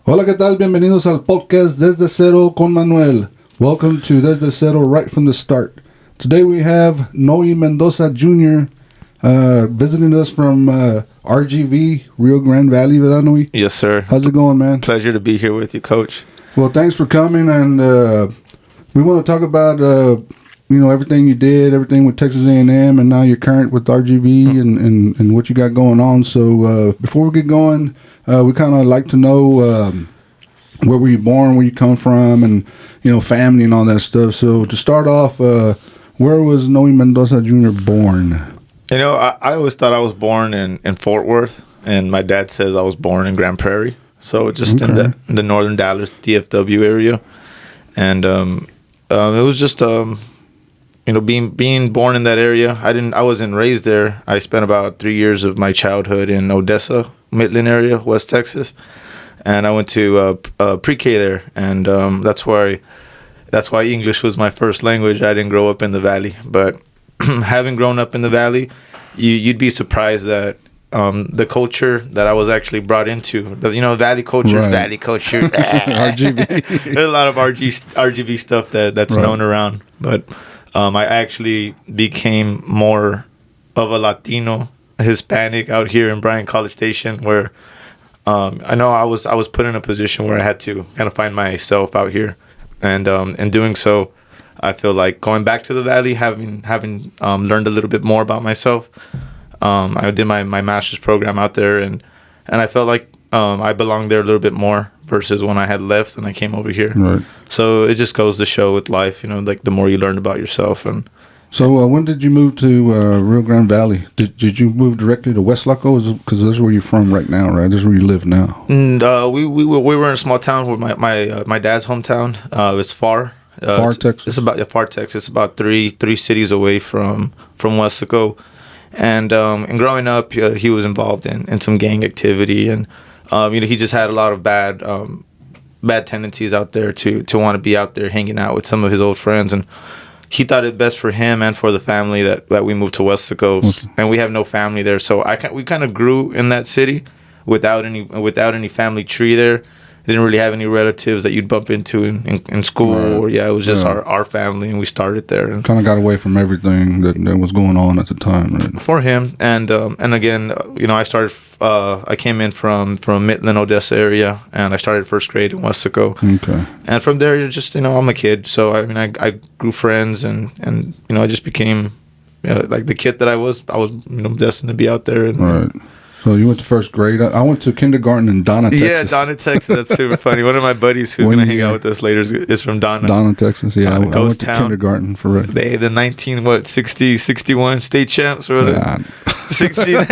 Hola, ¿qué tal? Bienvenidos al podcast Desde Cero con Manuel. Welcome to Desde Cero right from the start. Today we have Noe Mendoza Jr. Visiting us from RGV, Rio Grande Valley, ¿verdad, Noe? Yes, sir. How's it going, man? Pleasure to be here with you, Coach. Well, thanks for coming, and we want to talk about everything you did, everything with Texas A&M, and now you're current with RGV and what you got going on. So before we get going, we kind of like to know where were you born, where you come from, and family and all that stuff. So to start off, where was Noe Mendoza Jr. born? I always thought I was born in Fort Worth, and my dad says I was born in Grand Prairie, so just in the northern Dallas DFW area, and it was just being born in that area. I wasn't raised there. I spent about 3 years of my childhood in Odessa, Midland area, West Texas, and I went to pre-K there, and that's why English was my first language. I didn't grow up in the Valley, but having grown up in the Valley, you'd be surprised that the culture that I was actually brought into, Valley culture, right. Valley culture, RGV. There's a lot of RGV stuff that's right. known around, but I actually became more of a Latino, Hispanic out here in Bryan College Station, where I know I was put in a position where I had to kind of find myself out here, and in doing so, I feel like going back to the Valley, having learned a little bit more about myself. I did my master's program out there, and I felt like I belonged there a little bit more versus when I had left and I came over here. Right. So it just goes to show with life, like the more you learn about yourself. And so when did you move to Rio Grande Valley? Did you move directly to Weslaco? Because this is where you're from right now, right? This is where you live now. And we were in a small town where my dad's hometown. It's far. Texas. It's about Far, Texas. It's about three cities away from Weslaco, and growing up, he was involved in some gang activity, and he just had a lot of bad tendencies out there to want to be out there hanging out with some of his old friends, and he thought it best for him and for the family that we moved to Weslaco, and we have no family there, so we kind of grew in that city without any family tree there. Didn't really have any relatives that you'd bump into in school. Right. Or it was just our family, and we started there. And kind of got away from everything that was going on at the time, right? For him, and again, I started. I came in from Midland, Odessa area, and I started first grade in Weslaco. Okay. And from there, you're just I'm a kid, so I grew friends, and I just became like the kid that I was. I was destined to be out there. And, right. So you went to first grade. I went to kindergarten in Donna, Texas. Yeah, Donna, Texas. That's super funny. One of my buddies who's going to hang out with us later is from Donna. Donna, Texas. Yeah, I went to town. Kindergarten for real. The 61 state champs or whatever. 16.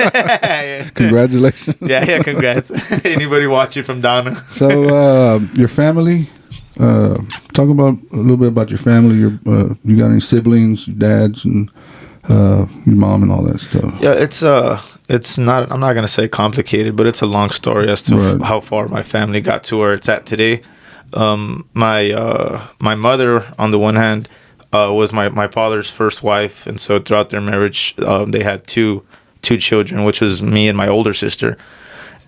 Congratulations. Yeah, congrats. Anybody watching from Donna? So your family. Talk about a little bit about your family. You got any siblings, your dads, and your mom and all that stuff? Yeah, it's not. I'm not gonna say complicated, but it's a long story as to how far my family got to where it's at today. My mother, on the one hand, was my father's first wife, and so throughout their marriage, they had two children, which was me and my older sister,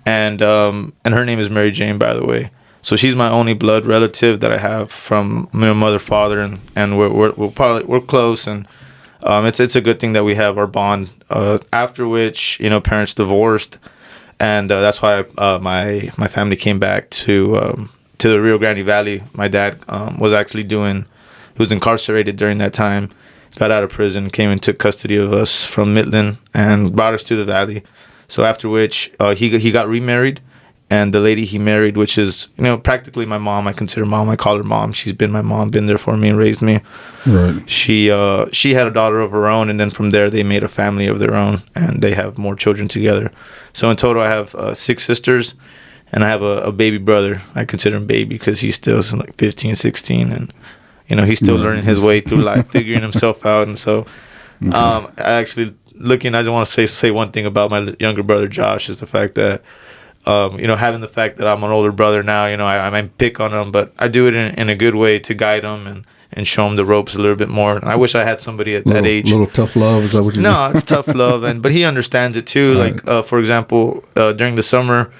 and her name is Mary Jane, by the way. So she's my only blood relative that I have from my mother, father, and we're close, and it's a good thing that we have our bond. After which, parents divorced, and that's why my family came back to the Rio Grande Valley. My dad he was incarcerated during that time, got out of prison, came and took custody of us from Midland and brought us to the Valley. So after which he got remarried, and the lady he married, which is practically my mom, I consider mom. I call her mom. She's been my mom, been there for me and raised me. Right. She had a daughter of her own, and then from there they made a family of their own, and they have more children together. So in total, I have 6 sisters, and I have a baby brother. I consider him baby because he's still like 15, 16, and he's still learning his way through life, figuring himself out. And so, I actually I just want to say one thing about my younger brother Josh is the fact that. Having the fact that I'm an older brother now, I might pick on him, but I do it in a good way to guide him and show him the ropes a little bit more. And I wish I had somebody at that age. Little tough love, is that what you mean? No, it's tough love, but he understands it too. Right. Like, for example, during the summer,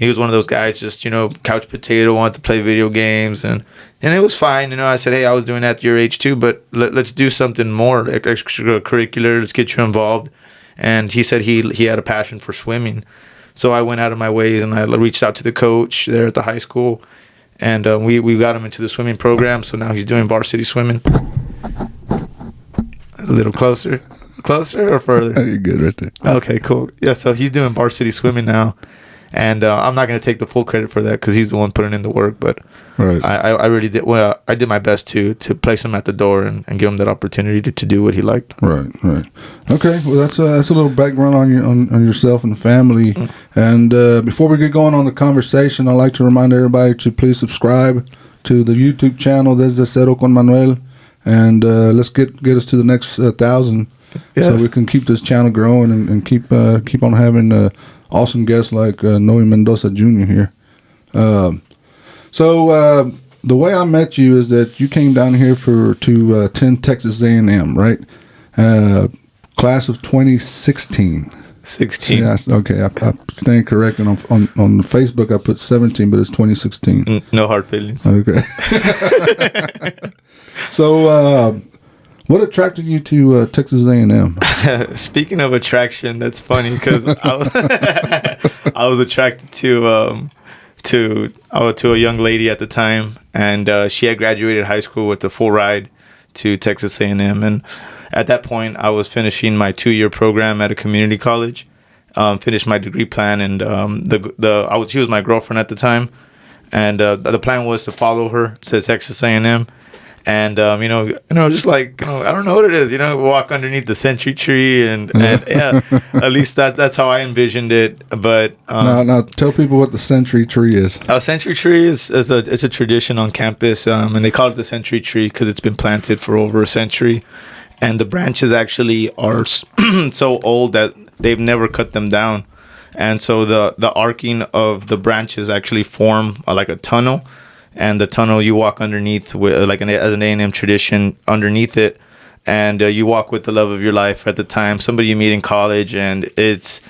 He was one of those guys, just, couch potato, wanted to play video games, and it was fine. I said, hey, I was doing that at your age too, but let's do something more, like extracurricular. Let's get you involved. And he said he had a passion for swimming. So I went out of my ways and I reached out to the coach there at the high school, and we got him into the swimming program. So now he's doing varsity swimming. A little closer or further? You're good right there. Okay, cool. Yeah, so he's doing varsity swimming now. And I'm not going to take the full credit for that because he's the one putting in the work. But right. I really did. Well, I did my best to place him at the door and give him that opportunity to do what he liked. Right. Okay. Well, that's a little background on yourself and the family. And before we get going on the conversation, I'd like to remind everybody to please subscribe to the YouTube channel Desde Cero con Manuel, and let's get us to the next 1,000, so we can keep this channel growing and keep on having awesome guests like Noe Mendoza Jr. here. So the way I met you is that you came down here to attend Texas A&M, right? Class of 2016. 16. Yeah, okay. I stand corrected on Facebook. I put 17, but it's 2016. No hard feelings. Okay. So, what attracted you to Texas A&M? Speaking of attraction, that's funny because I was attracted to a young lady at the time, and she had graduated high school with a full ride to Texas A&M, and at that point I was finishing my 2-year program at a community college, finished my degree plan, and she was my girlfriend at the time, and the plan was to follow her to Texas A&M. And just like, I don't know what it is, walk underneath the century tree, and yeah, at least that's how I envisioned it. But now tell people what the century tree is. A century tree is a tradition on campus, and they call it the century tree because it's been planted for over a century, and the branches actually are so old that they've never cut them down, and so the arcing of the branches actually form like a tunnel. And the tunnel you walk underneath with, as an A&M tradition, underneath it, and you walk with the love of your life at the time, somebody you meet in college, and it's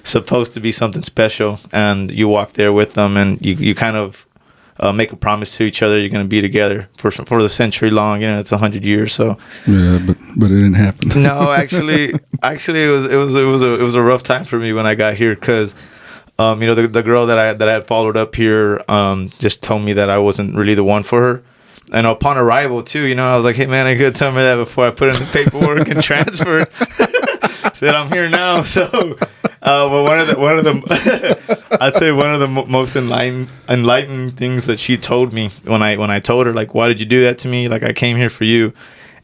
supposed to be something special, and you walk there with them, and you kind of make a promise to each other you're going to be together for the century long. It's 100 years. So yeah, but it didn't happen. No, actually, it was a rough time for me when I got here because. The girl that I had followed up here just told me that I wasn't really the one for her. And upon arrival, too, I was like, hey, man, I could tell me that before I put in the paperwork and transferred. Said, I'm here now. So, but one of the I'd say one of the most enlightening things that she told me when I told her, like, why did you do that to me? Like, I came here for you.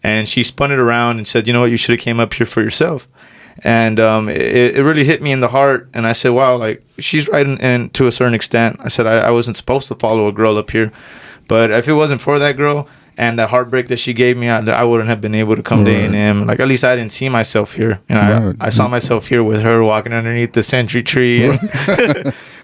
And she spun it around and said, you know what, you should have came up here for yourself. And it really hit me in the heart. And I said, wow, like, she's right and to a certain extent. I said, I wasn't supposed to follow a girl up here. But if it wasn't for that girl and the heartbreak that she gave me, I wouldn't have been able to come to A&M. Like, at least I didn't see myself here. I saw myself here with her walking underneath the century tree. And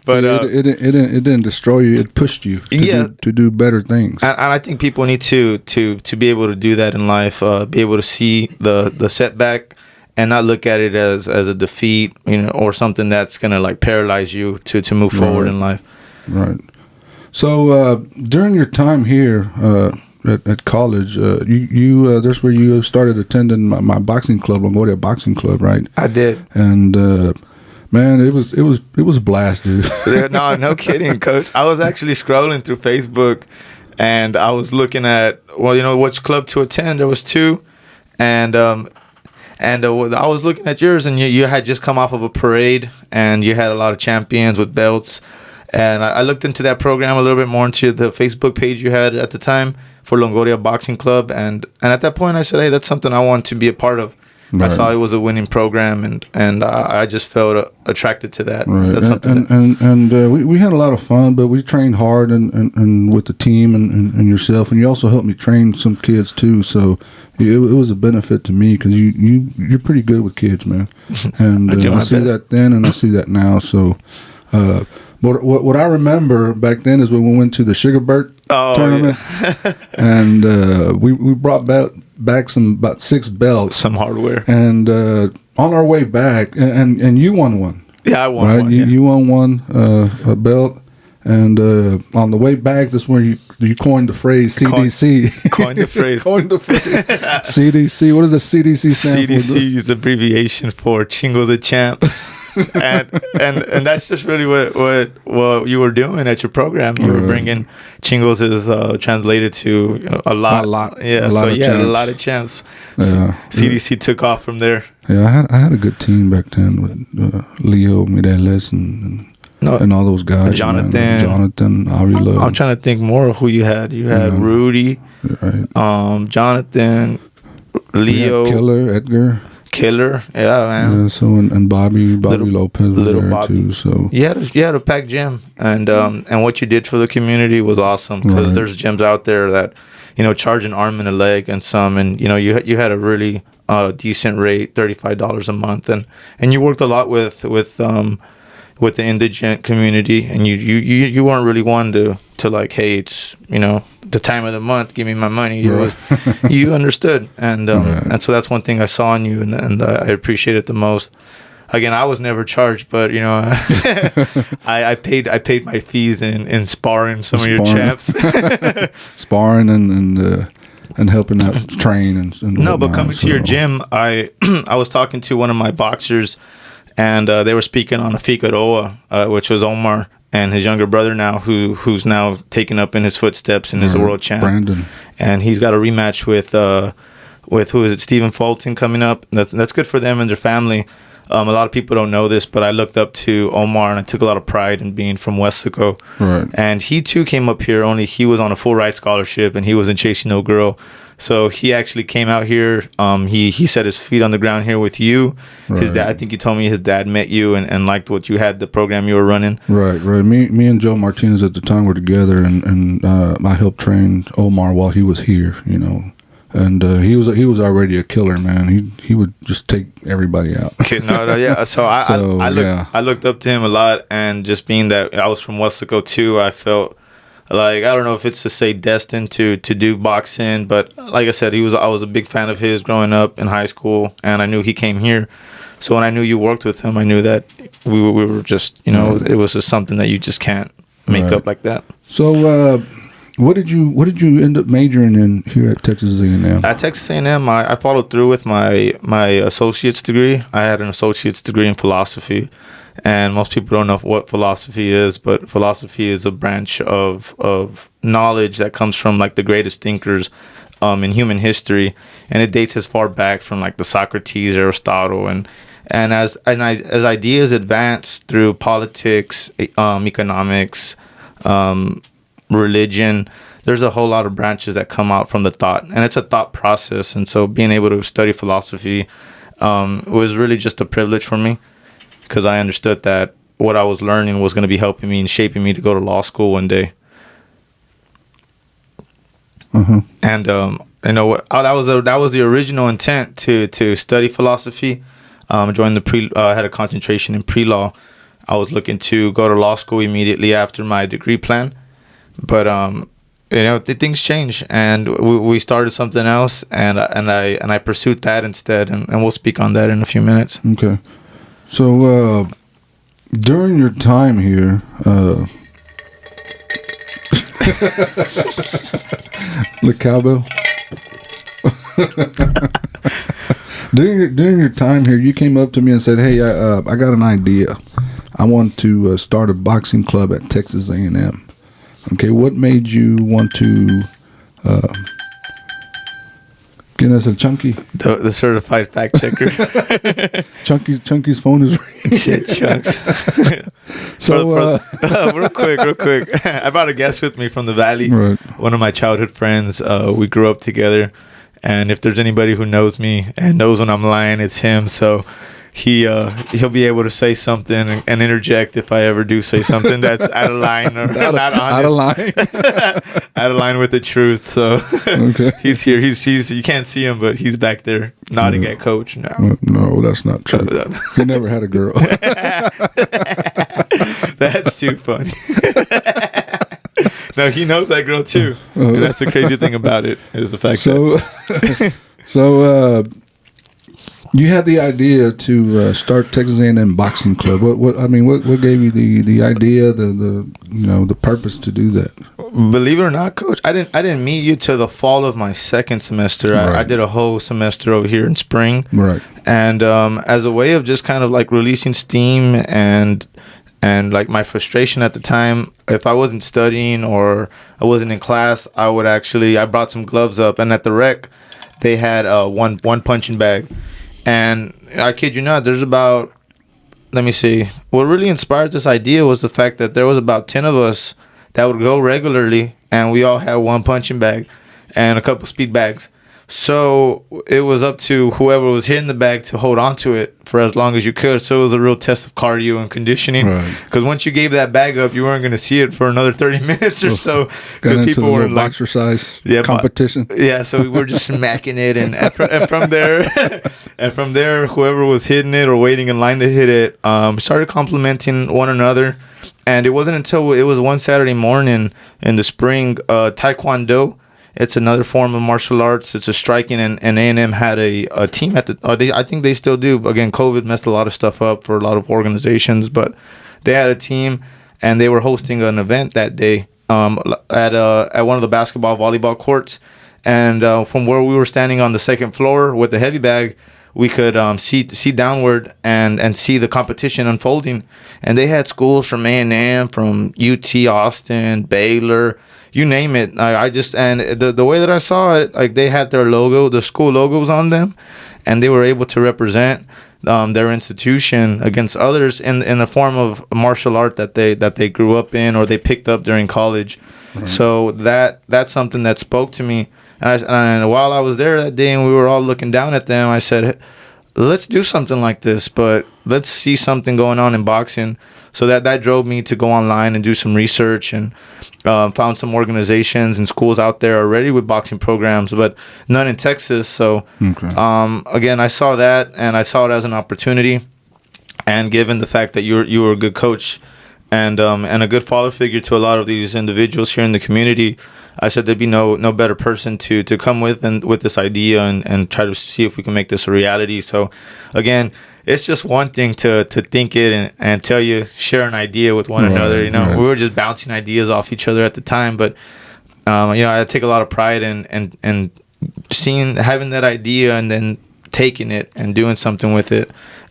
but see, it didn't destroy you. It pushed you to do better things. And I think people need to be able to do that in life, be able to see the setback and not look at it as a defeat, or something that's going to like paralyze you to move forward in life. Right. So during your time here at college, you there's where you started attending my boxing club, Longoria Boxing Club, right? I did. And man, it was a blast, dude. No kidding, Coach. I was actually scrolling through Facebook, and I was looking at which club to attend. There was 2, and I was looking at yours, and you had just come off of a parade, and you had a lot of champions with belts. And I looked into that program a little bit more, into the Facebook page you had at the time for Longoria Boxing Club. And at that point, I said, hey, that's something I want to be a part of. Right. I saw it was a winning program, and I just felt attracted to that. Right. That's something. And we had a lot of fun, but we trained hard and with the team and yourself, and you also helped me train some kids too. So it was a benefit to me because you're pretty good with kids, man. And I see that then, and I see that now. So. But what I remember back then is when we went to the Sugarbird tournament, yeah. And we brought back about 6 belts, some hardware, and on our way back, and you won one. Yeah, I won right? one. You won one a belt, and on the way back, that's where you coined the phrase CDC. Coined the phrase. Coined the phrase. CDC. What does the CDC stand for? CDC is abbreviation for Chingo the Champs. and that's just really what you were doing at your program. You were bringing Chingos is translated to a lot. Yeah, so you had a lot of champs. Yeah. CDC took off from there. Yeah, I had a good team back then with Leo Mireles and all those guys. Jonathan, Avila. I'm trying to think more of who you had. You had Rudy, right? Jonathan, Leo, Killer, yeah, man. Yeah, so and Bobby Lopez was there Bobby. too. So you had a packed gym, and what you did for the community was awesome, because there's gyms out there that, charge an arm and a leg and some, and you had a really decent rate, $35 a month, and you worked a lot with the indigent community, and you weren't really one to like, hey, it's the time of the month, give me my money. You understood, and so that's one thing I saw in you, and I appreciate it the most. Again, I was never charged, but I paid my fees in sparring some of your champs. Sparring and helping out train and no, but coming to your gym, I was talking to one of my boxers, and they were speaking on a Figueroa, which was Omar and his younger brother now, who's now taken up in his footsteps and is a world champ. Brandon. And he's got a rematch with who is it, Stephen Fulton coming up. That's good for them and their family. A lot of people don't know this, but I looked up to Omar, and I took a lot of pride in being from Weslaco. Right. And he too came up here, only he was on a full ride scholarship, and he wasn't chasing no girl. So he actually came out here. He set his feet on the ground here with you. Right. His dad, I think you told me his dad met you and liked what you had, the program you were running. Right. Me and Joe Martinez at the time were together, and I helped train Omar while he was here. And he was already a killer, man. He would just take everybody out. Okay, yeah. So I looked up to him a lot, and just being that I was from Weslaco too, I felt like, I don't know if it's to say destined to do boxing, but like I said, I was a big fan of his growing up in high school, and I knew he came here. So when I knew you worked with him, I knew that we were just, it was just something that you just can't make up like that. So what did you end up majoring in here at Texas A&M? At Texas A&M, I followed through with my associate's degree. I had an associate's degree in philosophy. And most people don't know what philosophy is, but philosophy is a branch of knowledge that comes from like the greatest thinkers in human history, and it dates as far back from like the Socrates, Aristotle, and as ideas advance through politics, economics, religion, there's a whole lot of branches that come out from the thought, and it's a thought process. And so being able to study philosophy was really just a privilege for me, because I understood that what I was learning was going to be helping me and shaping me to go to law school one day. And that was the original intent, to study philosophy. Join I had a concentration in pre-law. I was looking to go to law school immediately after my degree plan, but things change, and we started something else, and I pursued that instead, and we'll speak on that in a few minutes. Okay. So, during your time here, the cowbell. During your time here, you came up to me and said, "Hey, I got an idea. I want to start a boxing club at Texas A&M." Okay, what made you want to? ¿Quién es el Chunky? The certified fact checker. Chunky's phone is ringing. Shit, Chunks. So, real quick. I brought a guest with me from the Valley. Right. One of my childhood friends. We grew up together. And if there's anybody who knows me and knows when I'm lying, it's him. So he'll be able to say something and interject if I ever do say something that's out of line or not honest. Out of line. Out of line with the truth. So okay. He's here. He's you can't see him, but he's back there nodding at Coach now. No, that's not true. He never had a girl. That's too funny. No, he knows that girl too. And that's the crazy thing about it, is the fact so You had the idea to start Texas A&M Boxing Club. What gave you the idea, the purpose to do that? Believe it or not, Coach, I didn't meet you till the fall of my second semester. Right. I did a whole semester over here in spring. Right. And as a way of just kind of like releasing steam and like my frustration at the time, if I wasn't studying or I wasn't in class, I brought some gloves up, and at the rec, they had one punching bag. And I kid you not, there's about, let me see, what really inspired this idea was the fact that there was about 10 of us that would go regularly, and we all had one punching bag and a couple speed bags. So it was up to whoever was hitting the bag to hold on to it for as long as you could. So it was a real test of cardio and conditioning. Because once you gave that bag up, you weren't going to see it for another 30 minutes or so. Got into people were like exercise competition. So we were just smacking it, and from there, whoever was hitting it or waiting in line to hit it, started complimenting one another. And it wasn't until it was one Saturday morning in the spring, Taekwondo. It's another form of martial arts. It's a striking, and A&M had a team at the. I think they still do. Again, COVID messed a lot of stuff up for a lot of organizations, but they had a team, and they were hosting an event that day at one of the basketball volleyball courts, and from where we were standing on the second floor with the heavy bag, we could see downward and see the competition unfolding. And they had schools from A&M, from UT Austin, Baylor, you name it. And the way that I saw it, like they had their logo, the school logos on them, and they were able to represent their institution against others in the form of martial art that they grew up in or they picked up during college. Right. So that's something that spoke to me. And while I was there that day and we were all looking down at them, I said, let's do something like this, but let's see something going on in boxing. So that drove me to go online and do some research, and found some organizations and schools out there already with boxing programs, but none in Texas. So again, I saw that, and I saw it as an opportunity. And given the fact that you were a good coach and a good father figure to a lot of these individuals here in the community, I said there'd be no better person to come with this idea and try to see if we can make this a reality. So again, it's just one thing to think it and share an idea with one another. We were just bouncing ideas off each other at the time, but I take a lot of pride in having that idea and then taking it and doing something with it.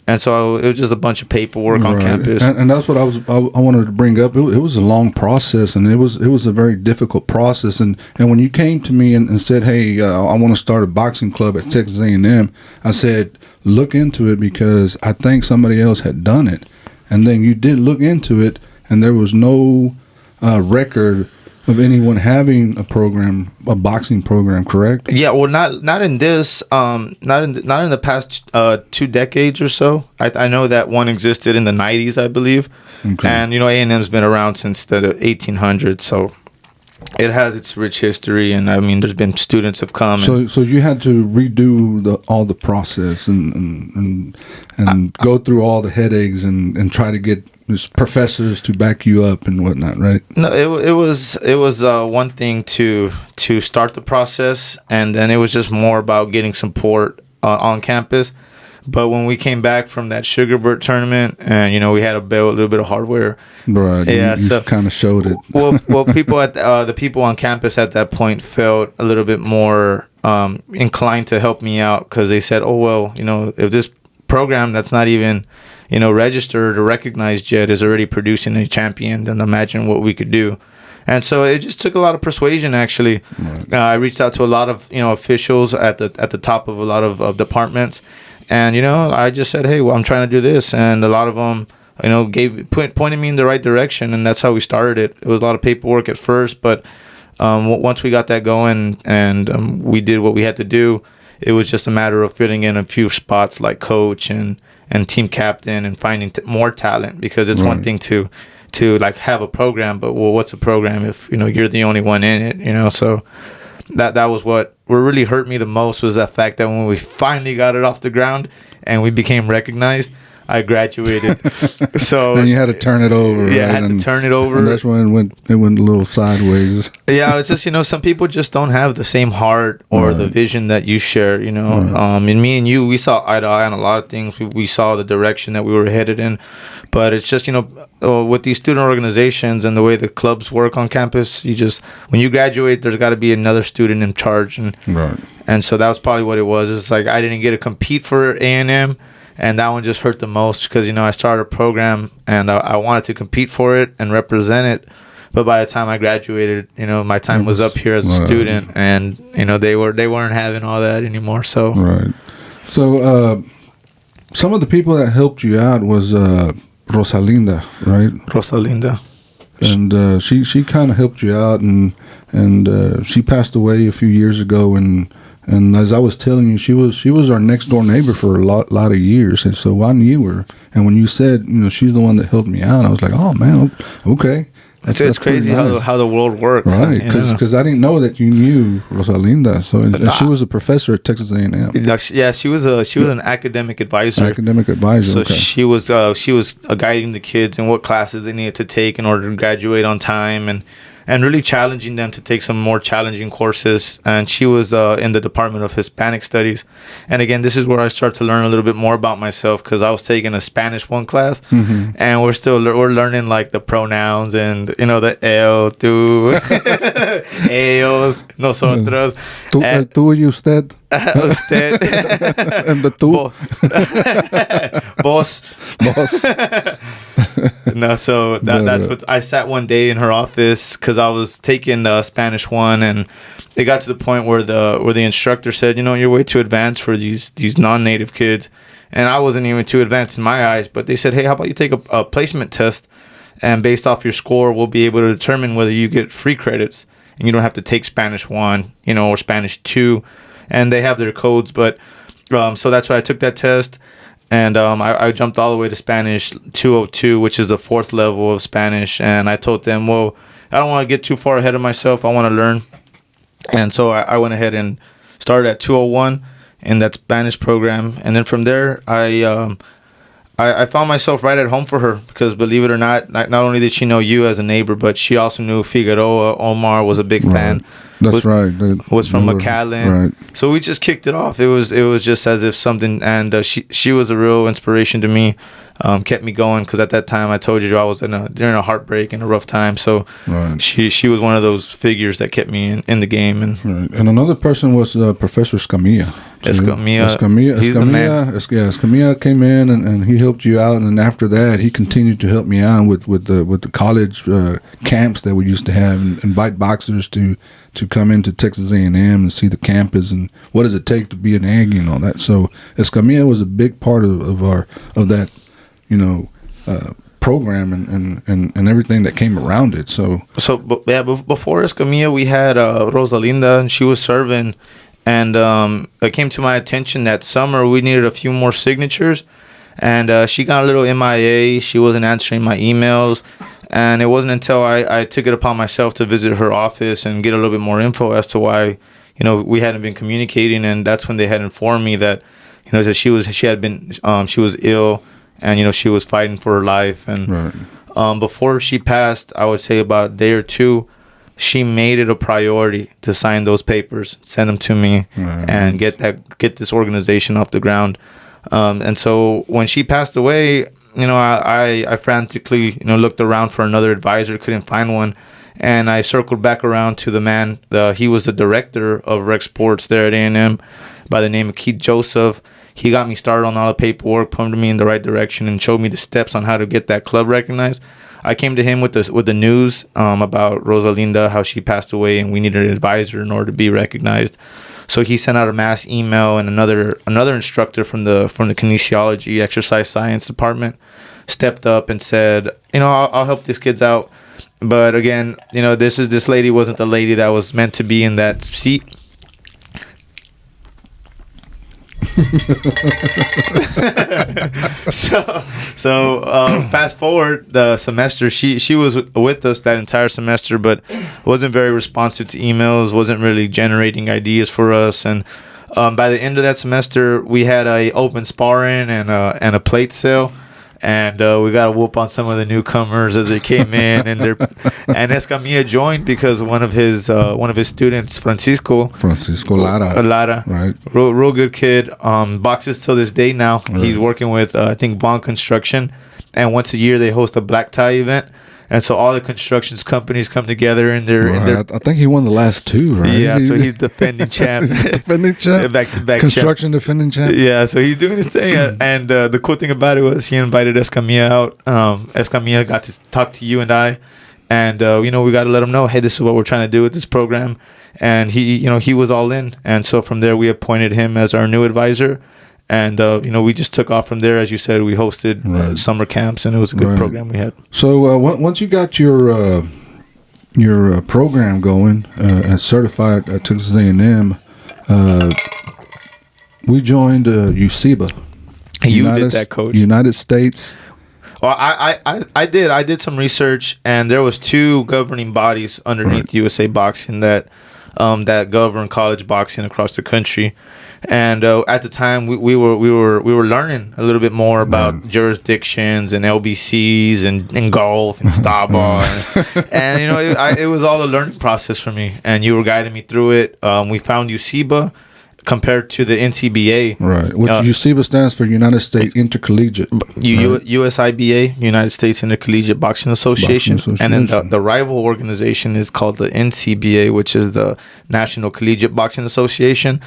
And so it was just a bunch of paperwork on campus. And that's what I wanted to bring up. It was a long process, and it was a very difficult process. And when you came to me and said, hey, I want to start a boxing club at Texas A&M, I said, look into it because I think somebody else had done it. And then you did look into it, and there was no record of anyone having a boxing program, correct? Yeah, well, not in this, not in the past 2 decades or so. I know that one existed in the 90s, I believe, and A&M's been around since the 1800s, so it has its rich history, and I mean, there's been students have come. So you had to redo all the process and go through all the headaches and try to get professors to back you up and whatnot, right? No, it was one thing to start the process, and then it was just more about getting support on campus. But when we came back from that Sugarbird tournament, and we had a little bit of hardware, right? Yeah, you kind of showed it. well, people at the people on campus at that point felt a little bit more inclined to help me out because they said, "Oh well, if this program that's not even registered or recognized yet is already producing a champion, then imagine what we could do." And so it just took a lot of persuasion, actually. Right. I reached out to a lot of officials at the top of a lot of departments, and I just said, hey, well, I'm trying to do this, and a lot of them pointed me in the right direction, and that's how we started it. It was a lot of paperwork at first, but once we got that going and we did what we had to do, it was just a matter of filling in a few spots like coach and team captain and finding more talent, because it's one thing to like have a program, but what's a program if you're the only one in it, so that was what really hurt me the most, was that fact that when we finally got it off the ground and we became recognized, I graduated. So and you had to turn it over. Yeah, right? I had to turn it over. And that's when it went a little sideways. Yeah, it's just, some people just don't have the same heart or the vision that you share, And me and you, we saw eye to eye on a lot of things. We saw the direction that we were headed in. But it's just, with these student organizations and the way the clubs work on campus, when you graduate, there's got to be another student in charge. And so that was probably what it was. It's like I didn't get to compete for A&M. And that one just hurt the most because, I started a program and I wanted to compete for it and represent it. But by the time I graduated, my time was up here as a student, and they weren't having all that anymore. So right. So some of the people that helped you out was Rosalinda, right? Rosalinda, and she kind of helped you out, and she passed away a few years ago, and as I was telling you, she was our next door neighbor for a lot of years, and so I knew her. And when you said she's the one that helped me out, I was like, oh man, okay. It's crazy nice. how the world works, right? Because I didn't know that you knew Rosalinda. So and she was a professor at Texas A&M. Yeah, she was an academic advisor. So okay. she was guiding the kids in what classes they needed to take in order to graduate on time, and really challenging them to take some more challenging courses. And she was in the Department of Hispanic Studies. And again, this is where I start to learn a little bit more about myself, because I was taking a Spanish 1 class, and we're learning like the pronouns and the el, tú, ellos, nosotros. Tú y usted. Usted. And the tú. Vos. No, so that's what I sat one day in her office because I was taking Spanish 1, and it got to the point where the instructor said, you're way too advanced for these non-native kids, and I wasn't even too advanced in my eyes. But they said, hey, how about you take a placement test, and based off your score, we'll be able to determine whether you get free credits, and you don't have to take Spanish 1, or Spanish 2, and they have their codes. But so that's why I took that test. And I jumped all the way to Spanish 202, which is the 4th level of Spanish. And I told them, well, I don't want to get too far ahead of myself. I want to learn. And so I went ahead and started at 201 in that Spanish program. And then from there, I found myself right at home for her because, believe it or not only did she know you as a neighbor, but she also knew Figueroa. Omar was a big fan. That's right. Was from McAllen. Right. So we just kicked it off. It was just as if something, and she was a real inspiration to me. Kept me going because at that time I told you I was during a heartbreak and a rough time. So she was one of those figures that kept me in the game. And another person was Professor Escamilla. Escamilla. He's the man. Escamilla came in and he helped you out, and after that he continued to help me out with the college camps that we used to have, and invite boxers to come into Texas A&M and see the campus and what does it take to be an Aggie and all that. So Escamilla was a big part of that program and everything that came around it. So before Escamilla, we had Rosalinda, and she was serving, and it came to my attention that summer we needed a few more signatures, and she got a little MIA. She wasn't answering my emails, and it wasn't until I took it upon myself to visit her office and get a little bit more info as to why we hadn't been communicating, and that's when they had informed me that that she was ill. And, she was fighting for her life. And before she passed, I would say about a day or two, she made it a priority to sign those papers, send them to me, and get this organization off the ground. And so when she passed away, I frantically, looked around for another advisor, couldn't find one. And I circled back around to the man. He was the director of rec sports there at A&M by the name of Keith Joseph. He got me started on all the paperwork, pointed me in the right direction, and showed me the steps on how to get that club recognized. I came to him with the news about Rosalinda, how she passed away, and we needed an advisor in order to be recognized. So he sent out a mass email, and another instructor from the kinesiology exercise science department stepped up and said, I'll help these kids out. But again, this lady wasn't the lady that was meant to be in that seat. so fast forward the semester, she was with us that entire semester, but wasn't very responsive to emails, wasn't really generating ideas for us. And By the end of that semester, we had a open sparring and a plate sale. And we got a whoop on some of the newcomers as they came in, and Escamilla joined because one of his students, Francisco Lara, right, real good kid. Boxes till this day now. Right. He's working with I think Bond Construction, and once a year they host a black tie event. And so all the constructions companies come together and they're... Right. I think he won the last 2, right? Yeah, so he's defending champ. Defending champ? Back-to-back construction champ. Defending champ? Yeah, so he's doing his thing. And the cool thing about it was he invited Escamilla out. Escamilla got to talk to you and I. And, we got to let him know, hey, this is what we're trying to do with this program. And he was all in. And so from there, we appointed him as our new advisor. And, we just took off from there. As you said, we hosted summer camps, and it was a good program we had. So once you got your program going as certified at Texas A&M, we joined UCIBA. You did that, Coach. United States. Well, I did some research, and there was 2 governing bodies underneath USA Boxing that govern college boxing across the country. And at the time, we were learning a little bit more about jurisdictions and LBCs and golf and Staba, and it was all a learning process for me. And you were guiding me through it. We found UCIBA compared to the NCBA. Right. Which UCIBA stands for United States Intercollegiate. USIBA, United States Intercollegiate Boxing Association. And then the rival organization is called the NCBA, which is the National Collegiate Boxing Association.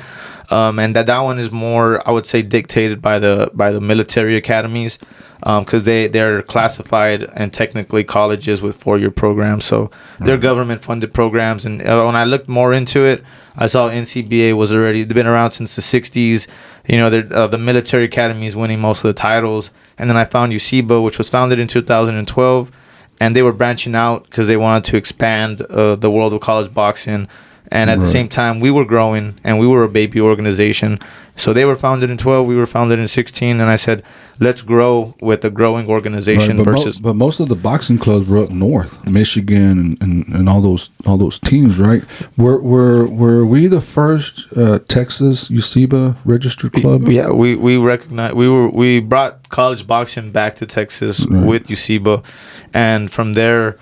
And that one is more, I would say, dictated by the military academies, because they're classified and technically colleges with 4-year programs. So they're government-funded programs. And when I looked more into it, I saw NCBA was they've been around since the 60s. The military academy is winning most of the titles. And then I found UCIBA, which was founded in 2012. And they were branching out because they wanted to expand the world of college boxing. And at the same time, we were growing, and we were a baby organization. So they were founded in 12, we were founded in 16, and I said, let's grow with a growing organization versus. But most of the boxing clubs were up north, Michigan, and all those teams, right? Were we the first Texas UCIBA registered club? Yeah, we recognize we brought college boxing back to Texas with UCIBA, and from there.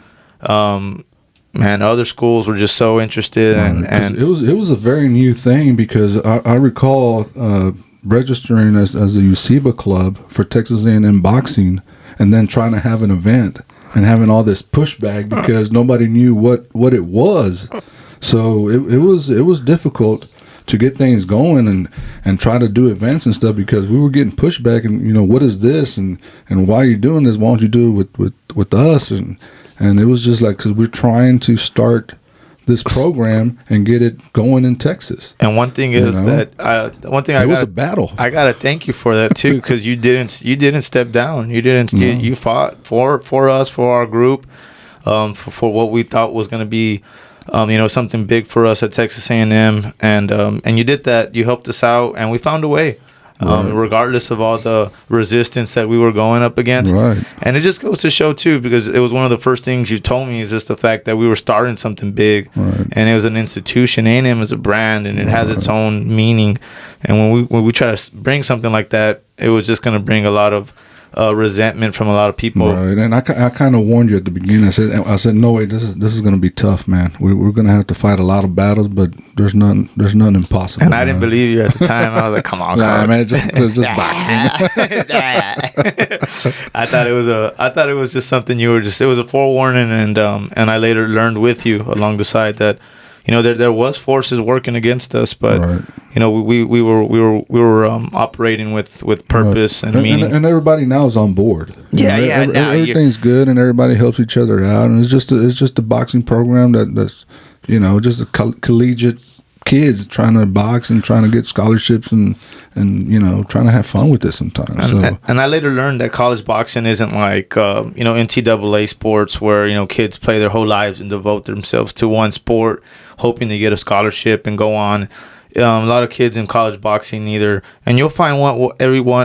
Other schools were just so interested, and it was a very new thing, because I recall registering as a UCIBA club for Texas A&M boxing, and then trying to have an event and having all this pushback because nobody knew what it was. So it was difficult to get things going and try to do events and stuff, because we were getting pushback, and what is this, and why are you doing this? Why don't you do it with us? And it was just like, because we're trying to start this program and get it going in Texas. And one thing is that it was a battle. I gotta thank you for that too, because you didn't step down. You fought for us, for our group, for what we thought was gonna be, something big for us at Texas A&M, and you did that. You helped us out, and we found a way. Regardless of all the resistance that we were going up against. Right. And it just goes to show, too, because it was one of the first things you told me, is just the fact that we were starting something big. Right. And it was an institution. A&M is a brand, and it has its own meaning. And when we try to bring something like that, it was just going to bring a lot of resentment from a lot of people. Right. And I kind of warned you at the beginning. I said, no, this is going to be tough, man. We're going to have to fight a lot of battles, but there's none impossible. And I didn't believe you at the time. I was like, come on, nah, man, it's just boxing. I thought it was just something it was a forewarning, and I later learned with you along the side that there was forces working against us, but we were operating with purpose and meaning. And everybody now is on board. Everything's good, and everybody helps each other out. And it's just a boxing program that's just a collegiate kids trying to box and trying to get scholarships and trying to have fun with this sometimes. And I later learned that college boxing isn't like NCAA sports where kids play their whole lives and devote themselves to one sport, hoping to get a scholarship and go on. A lot of kids in college boxing either, and you'll find every now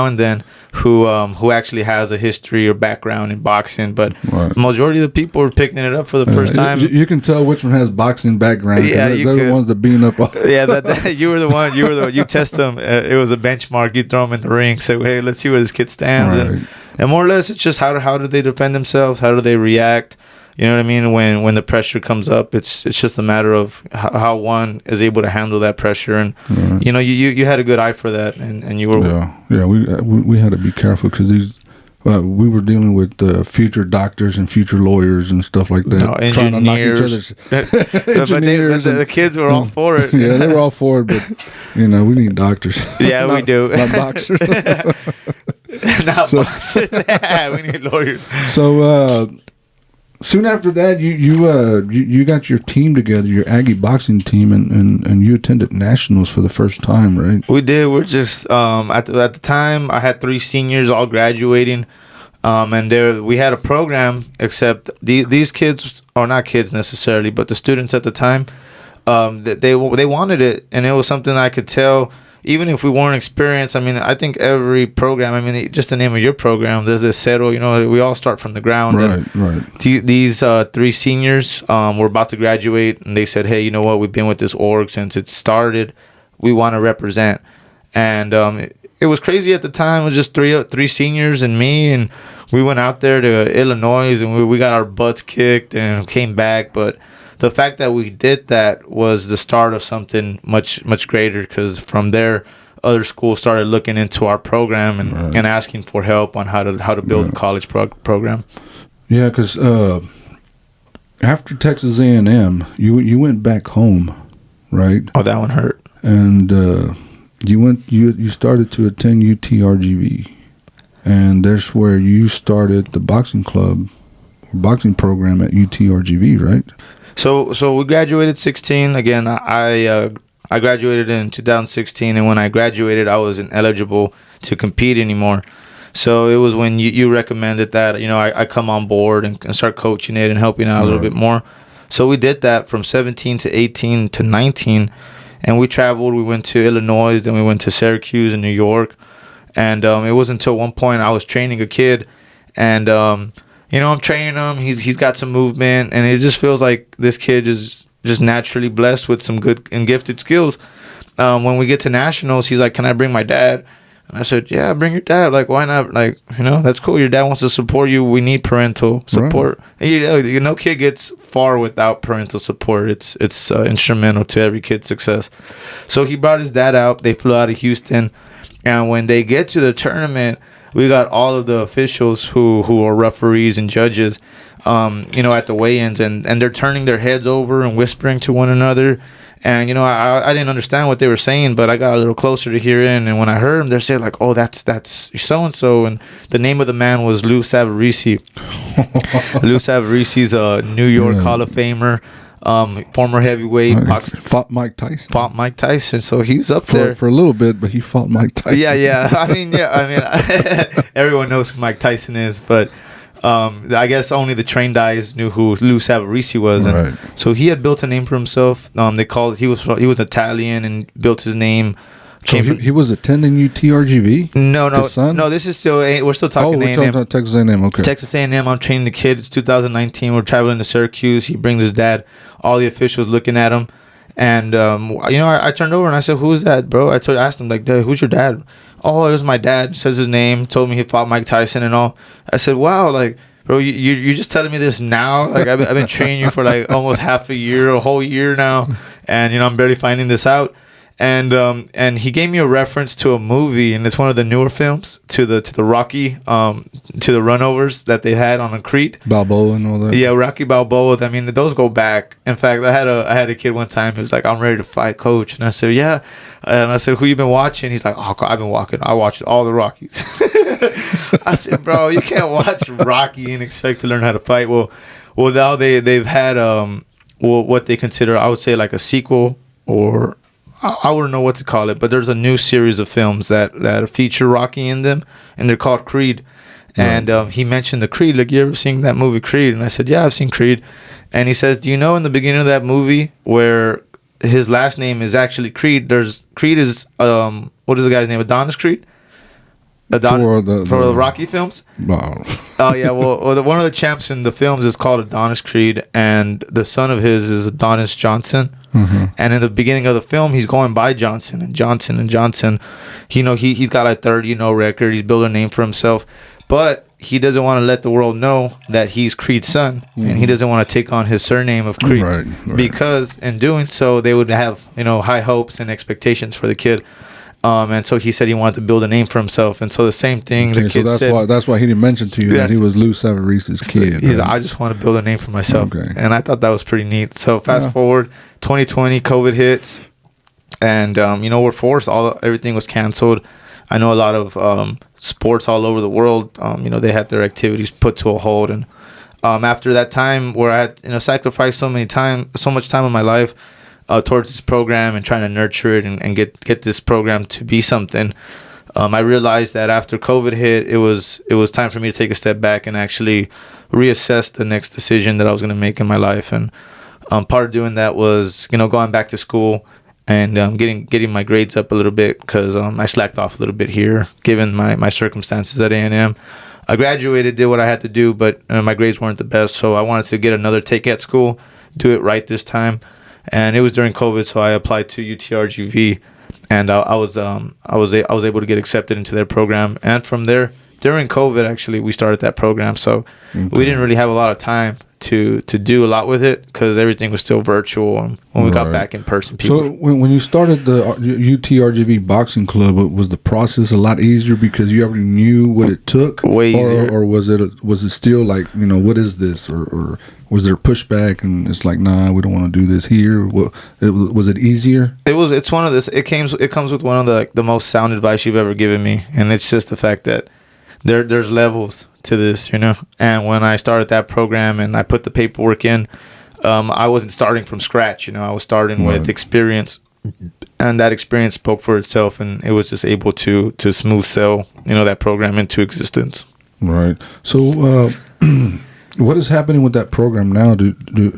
and then who actually has a history or background in boxing. But the majority of the people are picking it up for the first time. You can tell which one has boxing background. Yeah, they're the ones that beating up. Yeah, you were the one. You test them. It was a benchmark. You throw them in the ring. Say, hey, let's see where this kid stands. And more or less, it's just how do they defend themselves? How do they react? You know what I mean? When the pressure comes up, it's just a matter of how one is able to handle that pressure. And you know, you had a good eye for that, and you were we had to be careful because these we were dealing with future doctors and future lawyers and stuff like that. No, engineers. Trying to knock each other's but the kids were all for it. Yeah, they were all for it, but you know, we need doctors. Yeah, we do. Not boxers. Not boxers. We need lawyers. So. Soon after that, you got your team together, your Aggie boxing team, and you attended nationals for the first time, right? We did. We're just at the time I had 3 seniors all graduating, and we had a program. Except these kids are not kids necessarily, but the students at the time, they wanted it, and it was something I could tell. Even if we weren't experienced, I mean, I think every program, I mean, just the name of your program, Desde Cero, you know, we all start from the ground. Right. These 3 seniors were about to graduate, and they said, hey, you know what, we've been with this org since it started. We want to represent. And it was crazy at the time. It was just three seniors and me, and we went out there to Illinois, and we got our butts kicked and came back. But the fact that we did that was the start of something much greater, because from there, other schools started looking into our program and asking for help on how to build a college program. Yeah, because after Texas A&M, you went back home, right? Oh, that one hurt. And you started to attend UT-RGV, and that's where you started the boxing club or boxing program at UT-RGV, right? So we graduated 16. Again, I graduated in 2016, and when I graduated, I wasn't eligible to compete anymore. So it was when you recommended that, you know, I come on board and start coaching it and helping out a little bit more. So we did that from 17 to 18 to 19, and we traveled. We went to Illinois, then we went to Syracuse and New York, and it wasn't until one point I was training a kid, and you know, I'm training him. He's got some movement, and it just feels like this kid is just naturally blessed with some good and gifted skills. When we get to nationals, he's like, "Can I bring my dad?" And I said, "Yeah, bring your dad. Like, why not? Like, you know, that's cool. Your dad wants to support you. We need parental support. Right. You know, no kid gets far without parental support. It's instrumental to every kid's success." So he brought his dad out. They flew out of Houston, and when they get to the tournament, we got all of the officials who are referees and judges, you know, at the weigh-ins, and they're turning their heads over and whispering to one another. And, you know, I didn't understand what they were saying, but I got a little closer to hear in. And when I heard them, they're saying, like, oh, that's so-and-so. And the name of the man was Lou Savarese. Lou Savarese's a New York Hall of Famer. Former heavyweight. Fought Mike Tyson. So he's up there. For a little bit, but he fought Mike Tyson. Yeah. I mean, everyone knows who Mike Tyson is, but I guess only the trained eyes knew who Lou Savarese was. And so he had built a name for himself. He was Italian and built his name. So he was attending UT-RGV? No. This is still we're still talking A&M. Talking about Texas A&M. Okay. Texas A&M. I'm training the kid. It's 2019. We're traveling to Syracuse. He brings his dad. All the officials looking at him, and you know, I turned over and I said, "Who's that, bro?" I asked him, like, "Who's your dad?" "Oh, it was my dad." Says his name. Told me he fought Mike Tyson and all. I said, "Wow, like, bro, you're just telling me this now? Like, I've been training you for like almost half a year, a whole year now, and you know, I'm barely finding this out." And he gave me a reference to a movie, and it's one of the newer films to the Rocky, to the runovers that they had on a Creed. Balboa and all that. Yeah, Rocky Balboa. I mean, those go back. In fact, I had a kid one time who was like, "I'm ready to fight, coach." And I said, "Yeah." And I said, "Who you been watching?" He's like, "Oh, I've been watching. I watched all the Rockies." I said, "Bro, you can't watch Rocky and expect to learn how to fight." Well, now they've had what they consider, I would say, like a sequel, or I wouldn't know what to call it, but there's a new series of films that feature Rocky in them, and they're called Creed. And he mentioned the Creed, like, "You ever seen that movie Creed?" And I said, "Yeah, I've seen Creed." And he says, "Do you know in the beginning of that movie where his last name is actually Creed. Creed is what is the guy's name? Adonis Creed. For the Rocky films. Wow. Oh yeah, well one of the champs in the films is called Adonis Creed, and the son of his is Adonis Johnson. Mm-hmm. And in the beginning of the film, he's going by Johnson and Johnson and Johnson. He's got a 30-0 record. He's built a name for himself, but he doesn't want to let the world know that he's Creed's son, and he doesn't want to take on his surname of Creed, right. because in doing so, they would have high hopes and expectations for the kid. And so he said he wanted to build a name for himself, and so the same thing the kid said. That's why he didn't mention to you that he was Lou Savarise's kid. He's like, I just want to build a name for myself, and I thought that was pretty neat. So fast forward, 2020, COVID hits, and we're forced. Everything was canceled. I know a lot of sports all over the world. They had their activities put to a hold, and after that time where I had sacrificed so much time of my life towards this program and trying to nurture it and get this program to be something, I realized that after COVID hit, it was time for me to take a step back and actually reassess the next decision that I was going to make in my life. And part of doing that was going back to school and getting my grades up a little bit, because I slacked off a little bit here given my circumstances at A&M. I graduated, did what I had to do, but my grades weren't the best, so I wanted to get another take at school, do it right this time. And it was during COVID, so I applied to UT-RGV, and I was able to get accepted into their program. And from there, during COVID, actually, we started that program. So we didn't really have a lot of time to do a lot with it, because everything was still virtual. And when we got back in person, people. So when you started the UT-RGV boxing club, was the process a lot easier because you already knew what it took? Way easier. Or was it still like, what is this? Or was there pushback and it's like, nah, we don't want to do this here? Was it easier? It's one of this. It comes with one of the most sound advice you've ever given me, and it's just the fact that there's levels to this, And when I started that program and I put the paperwork in, I wasn't starting from scratch. I was starting with experience, and that experience spoke for itself, and it was just able to smooth sail that program into existence. Right. So what is happening with that program now? Do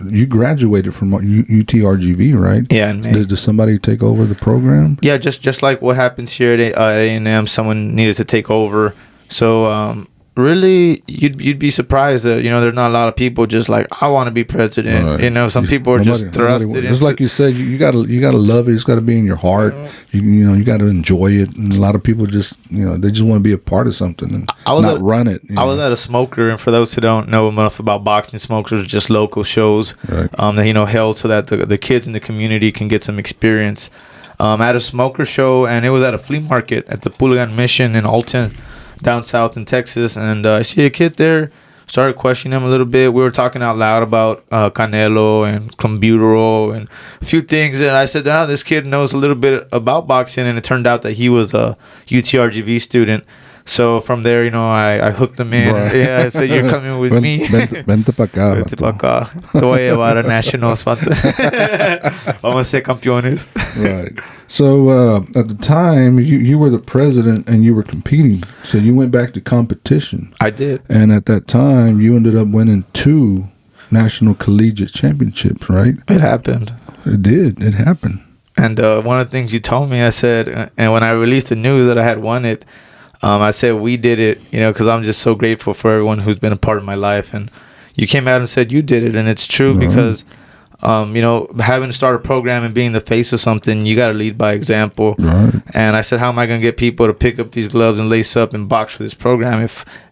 you graduated from UT-RGV, right? Yeah. Did somebody take over the program? Yeah, just like what happens here at A&M, someone needed to take over. So really, you'd be surprised that there's not a lot of people just like, I want to be president. Right. Some people are just thrusted. Just like you said, you gotta love it. It's got to be in your heart. You got to enjoy it. And a lot of people just they just want to be a part of something and not run it. I was at a smoker, and for those who don't know enough about boxing, smokers are just local shows that held so that the kids in the community can get some experience. At a smoker show, and it was at a flea market at the Puligan Mission in Alton, down south in Texas, and I see a kid there. Started questioning him a little bit. We were talking out loud about Canelo and clenbuterol and a few things, and I said, this kid knows a little bit about boxing, and it turned out that he was a UT-RGV student. So from there, I hooked him in. Right. Yeah, I said, you're coming with me. Vente pa acá. Vente pa acá. Te voy a llevar a nationals. Vamos a ser campeones. Right. So at the time, you were the president and you were competing. So you went back to competition. I did. And at that time, you ended up winning 2 national collegiate championships, right? It happened. It did. It happened. And one of the things you told me, I said, and when I released the news that I had won it, I said, we did it, because I'm just so grateful for everyone who's been a part of my life. And you came out and said you did it. And it's true because, having to start a program and being the face of something, you got to lead by example. Right. And I said, how am I going to get people to pick up these gloves and lace up and box for this program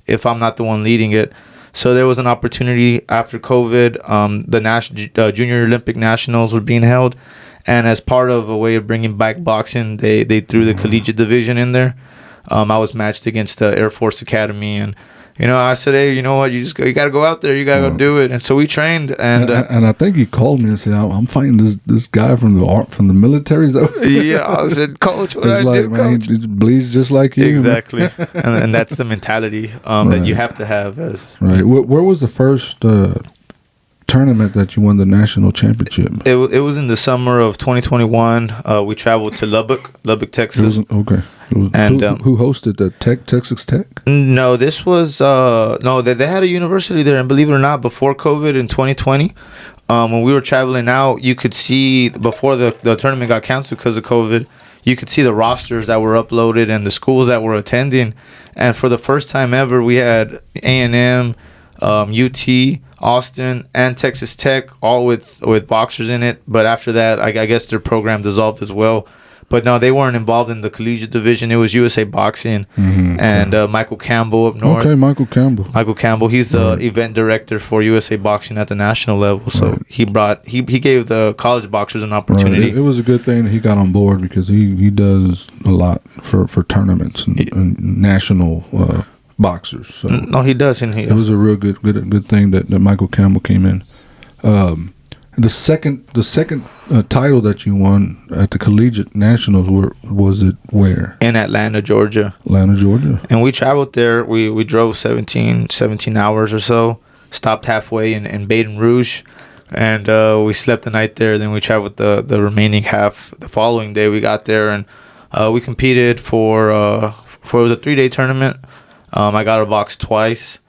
if I'm not the one leading it? So there was an opportunity after COVID. The Junior Olympic Nationals were being held. And as part of a way of bringing back boxing, they threw the collegiate division in there. I was matched against the Air Force Academy, and I said, hey, you know what, you got to go out there, you got to go do it. And so we trained, and I think you called me and said, I'm fighting this guy from the military. Yeah, I said, Coach, what I do, Coach? He bleeds just like you. Exactly. and that's the mentality that you have to have as right. Where was the first tournament that you won the national championship? It was in the summer of 2021. We traveled to Lubbock, Texas. Okay. And who hosted the Texas Tech? No, this was no. They had a university there, and believe it or not, before COVID in 2020, when we were traveling out, you could see before the tournament got canceled because of COVID. You could see the rosters that were uploaded and the schools that were attending. And for the first time ever, we had A&M, UT, Austin, and Texas Tech, all with boxers in it. But after that, I guess their program dissolved as well. But no, they weren't involved in the collegiate division. It was USA Boxing and Michael Campbell up north. Okay, Michael Campbell. He's the event director for USA Boxing at the national level. So he gave the college boxers an opportunity. It was a good thing that he got on board because he does a lot for tournaments and national boxers. So no, he does. And it was a real good thing that Michael Campbell came in. The second title that you won at the Collegiate Nationals, was it where? In Atlanta, Georgia. And we traveled there. We drove 17 hours or so. Stopped halfway in Baton Rouge, and we slept the night there. Then we traveled the remaining half. The following day, we got there and we competed for it was a 3-day tournament. I got a box twice.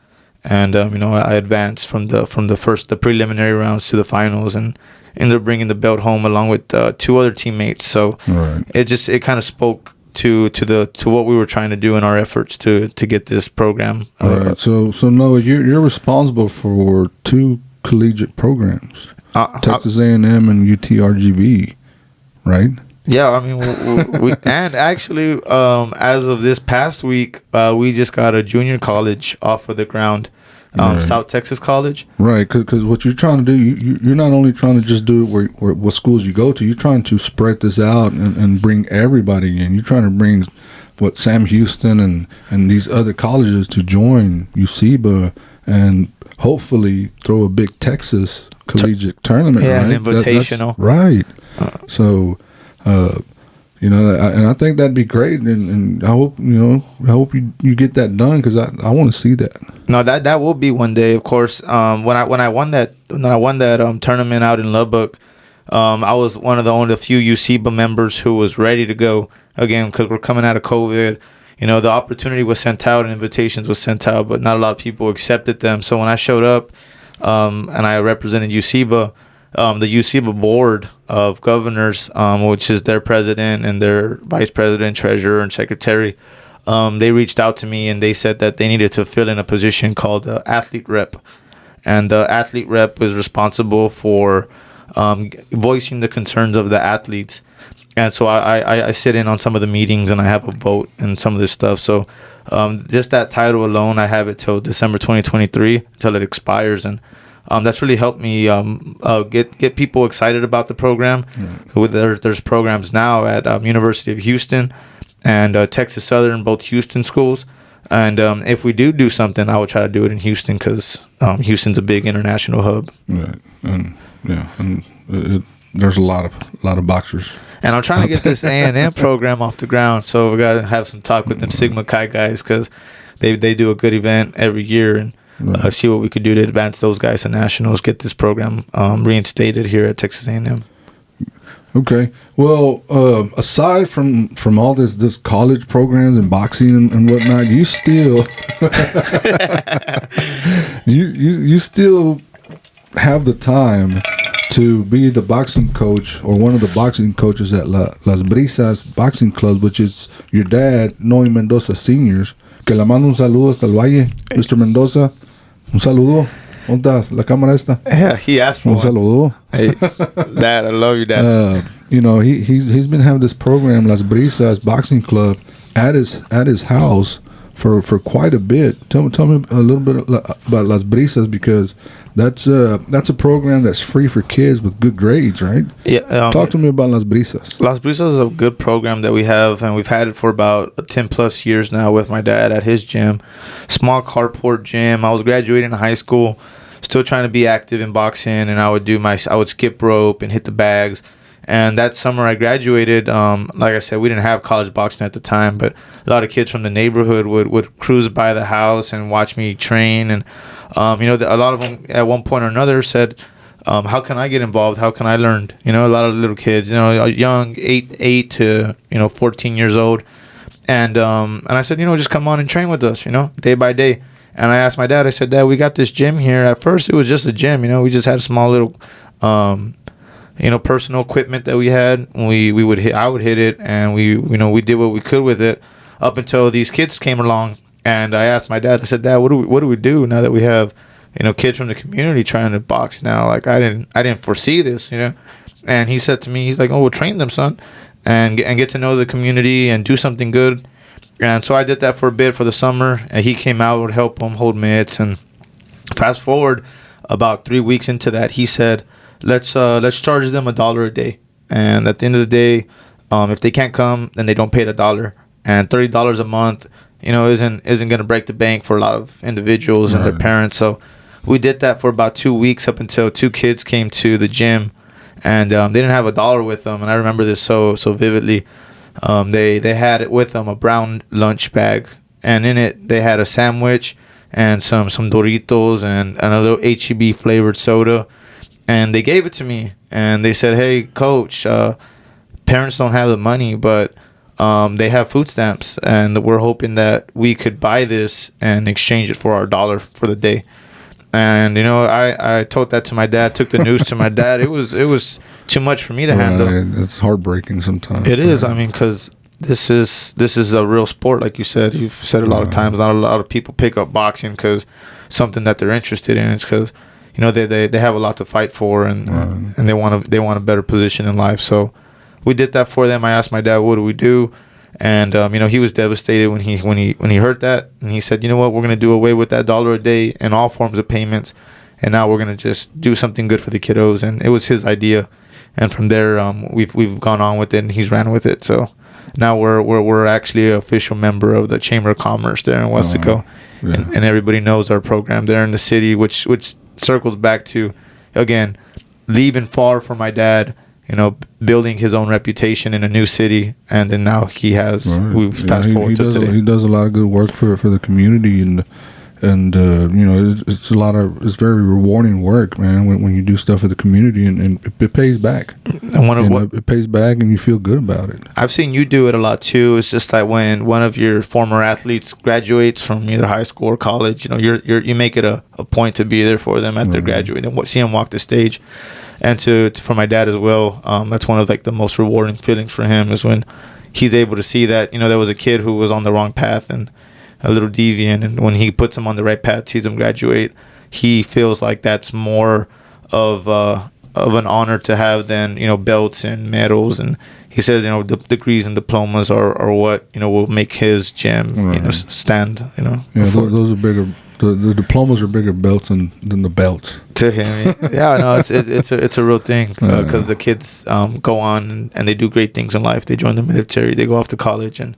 And I advanced from the preliminary rounds to the finals, and ended up bringing the belt home along with 2 other teammates. So it kind of spoke to what we were trying to do in our efforts to get this program. All right. So Noe, you're responsible for 2 collegiate programs, Texas A&M and UT-RGV, right? Yeah, I mean, we and actually, as of this past week, we just got a junior college off of the ground, South Texas College. Right, because what you're trying to do, you're not only trying to just do it where what schools you go to, you're trying to spread this out and bring everybody in. You're trying to bring Sam Houston and these other colleges to join UCIBA and hopefully throw a big Texas collegiate tournament. Yeah, right? an invitational. Right. So. And I think that'd be great, and I hope you get that done because I want to see that. No, that will be one day, of course. When I won that tournament out in Lubbock, I was one of the only few UCIBA members who was ready to go again because we're coming out of COVID. The opportunity was sent out and invitations was sent out, but not a lot of people accepted them. So when I showed up, and I represented UCIBA. The UCIBA board of governors, which is their president and their vice president, treasurer, and secretary, they reached out to me and they said that they needed to fill in a position called athlete rep. And the athlete rep is responsible for voicing the concerns of the athletes. And so I sit in on some of the meetings and I have a vote and some of this stuff. So just that title alone, I have it till December 2023 until it expires. And that's really helped me get people excited about the program. There's programs now at University of Houston and Texas Southern, both Houston schools. And if we do something, I would try to do it in Houston because Houston's a big international hub. Right, and there's a lot of boxers. And I'm trying to get this A&M program off the ground, so we gotta have some talk with them Sigma Chi guys because they do a good event every year and. See what we could do to advance those guys to nationals, get this program reinstated here at Texas A&M. Okay. Well, aside from all this college programs and boxing and whatnot, you still you still have the time to be the boxing coach or one of the boxing coaches at Las Brisas Boxing Club, which is your dad, Noe Mendoza Sr. Que le mando un saludo hasta el Valle, Mr. Mendoza. Un saludo. ¿Dónde estás? La cámara esta. Yeah, he asked for un saludo. Hey, Dad, I love you, Dad. He's been having this program, Las Brisas Boxing Club, at his house for quite a bit. Tell me a little bit about Las Brisas because that's a program that's free for kids with good grades, right? Yeah. Talk to me about Las Brisas. Las Brisas is a good program that we have, and we've had it for about 10 plus years now with my dad at his gym. Small carport gym. I was graduating high school, still trying to be active in boxing, and I would skip rope and hit the bags. And that summer I graduated, like I said, we didn't have college boxing at the time, but a lot of kids from the neighborhood would cruise by the house and watch me train. And, a lot of them at one point or another said, how can I get involved? How can I learn? A lot of little kids, young, 8 to, 14 years old. And I said, just come on and train with us, day by day. And I asked my dad, I said, Dad, we got this gym here. At first, it was just a gym, we just had a small little, personal equipment that we had. I would hit it, and we did what we could with it up until these kids came along. And I asked my dad, I said, Dad, what do we do now that we have, kids from the community trying to box now? Like, I didn't foresee this, And he said to me, he's like, oh, we'll train them, son, and get to know the community and do something good. And so I did that for a bit for the summer, and he came out, would help him hold mitts. And fast forward about 3 weeks into that, he said, let's charge them $1 a day. And at the end of the day, if they can't come, then they don't pay the $1. And $30 a month, isn't going to break the bank for a lot of individuals and their parents. So we did that for about 2 weeks up until 2 kids came to the gym, and they didn't have $1 with them. And I remember this so vividly. They had it with them, a brown lunch bag, and in it they had a sandwich and some Doritos and a little H-E-B flavored soda. And they gave it to me, and they said, hey, Coach, parents don't have the money, but they have food stamps, and we're hoping that we could buy this and exchange it for our $1 for the day. And I told that to my dad, took the news to my dad. It was too much for me to handle. It's heartbreaking sometimes. It is. I mean, because this is a real sport, like you said. You've said a lot of times. Not a lot of people pick up boxing because something that they're interested in. It's because they have a lot to fight for, and they want a better position in life. So we did that for them. I asked my dad, what do we do? And he was devastated when he heard that, and he said, you know what, we're gonna do away with that $1 a day and all forms of payments, and now we're gonna just do something good for the kiddos. And it was his idea, and from there we've gone on with it, and he's ran with it. So now we're actually an official member of the Chamber of Commerce there in Weslaco, and everybody knows our program there in the city, which circles back to, again, leaving far from my dad, building his own reputation in a new city, and then now he has. We've fast forward to today. He does a lot of good work for the community, and it's very rewarding work, man. When you do stuff for the community, and it pays back. And it pays back, and you feel good about it. I've seen you do it a lot too. It's just like when one of your former athletes graduates from either high school or college, you make it a point to be there for them at their graduating and see them walk the stage. And for my dad as well, that's one of like the most rewarding feelings for him is when he's able to see that there was a kid who was on the wrong path and a little deviant, and when he puts him on the right path, sees him graduate, he feels like that's more of an honor to have than belts and medals. And he says the degrees and diplomas are what will make his gym stand. Those are bigger. The diplomas are bigger belts than the belts to him. It's a real thing because the kids go on and they do great things in life. They join the military, they go off to college, and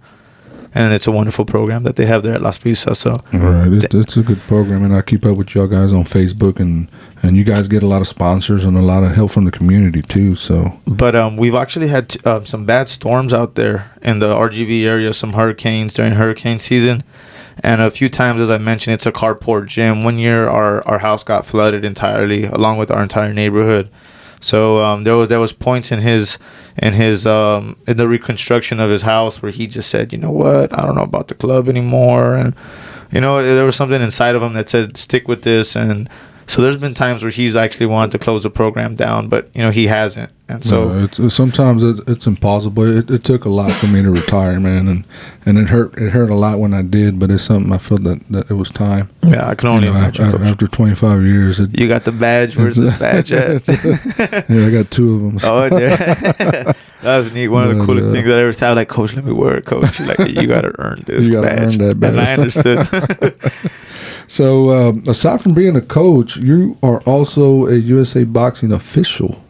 it's a wonderful program that they have there at Las Brisas. So it's a good program, and I keep up with y'all guys on Facebook, and you guys get a lot of sponsors and a lot of help from the community too. So, but we've actually had some bad storms out there in the RGV area, some hurricanes during hurricane season. And a few times, as I mentioned, it's a carport gym. One year, our house got flooded entirely, along with our entire neighborhood. So there was points in the reconstruction of his house where he just said, you know what, I don't know about the club anymore, and there was something inside of him that said, stick with this. And so there's been times where he's actually wanted to close the program down, but he hasn't. And so sometimes it's impossible. It took a lot for me to retire, man, and it hurt a lot when I did, but it's something I feel that it was time. Yeah, I can only imagine. After 25 years, you got the badge. Where's the badge at? Yeah, I got 2 of them. Oh, there. That was neat. One of the coolest things that I ever saw. Like, Coach, let me wear it, Coach. Like, you got to earn this badge. Earn that badge. And I understood. So, aside from being a coach, you are also a USA Boxing official,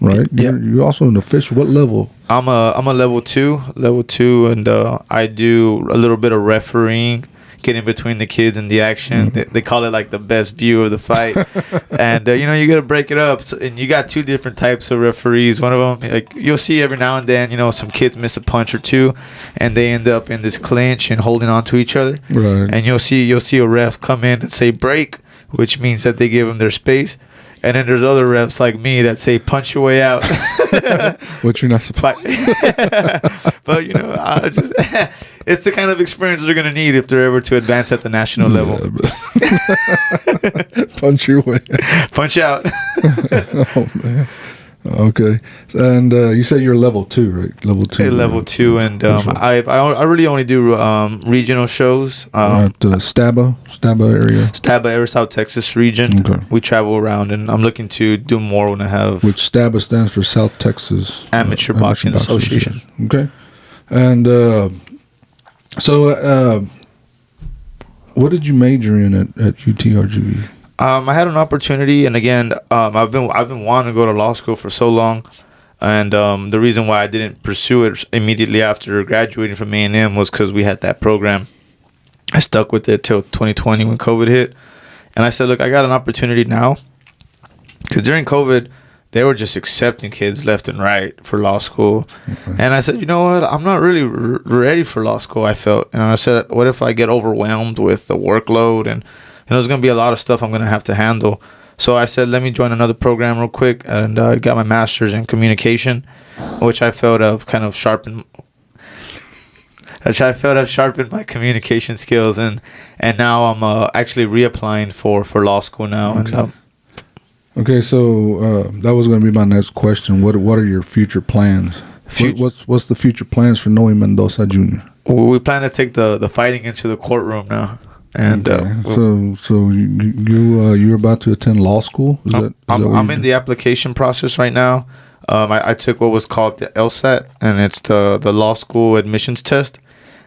right? Yeah. You're also an official. What level? I'm a level 2, and I do a little bit of refereeing, getting between the kids and the action. They call it like the best view of the fight. And you got to break it up. So, and you got 2 different types of referees. One of them, like, you'll see every now and then, some kids miss a punch or 2, and they end up in this clinch and holding on to each other. Right. And you'll see a ref come in and say break, which means that they give them their space. And then there's other refs like me that say punch your way out. Which you're not supposed to. But I just it's the kind of experience they're gonna need if they're ever to advance at the national level. Punch your way. Punch out. Oh man. Okay, and you said you're level 2, right? Level 2. Level 2, and I really only do regional shows. At Staba area. Staba area, South Texas region. Okay. We travel around, and I'm looking to do more when I have. Which Staba stands for South Texas Amateur Boxing Association. Okay, and so what did you major in at UT-RGV? I had an opportunity, and again, I've been wanting to go to law school for so long, and the reason why I didn't pursue it immediately after graduating from A&M was because we had that program. I stuck with it till 2020 when COVID hit, and I said, look, I got an opportunity now, because during COVID, they were just accepting kids left and right for law school, and I said, you know what, I'm not really ready for law school, I felt, and I said, what if I get overwhelmed with the workload, and there's going to be a lot of stuff I'm going to have to handle. So I said, let me join another program real quick, and I got my master's in communication, which I felt have kind of sharpened my communication skills, and now I'm actually reapplying for law school now. Okay. And okay, so that was going to be my next question. What are your future plans? What's the future plans for Noe Mendoza Jr.? We plan to take the fighting into the courtroom now. And okay. So you're about to attend law school? I'm in the application process right now. I took what was called the LSAT, and it's the law school admissions test,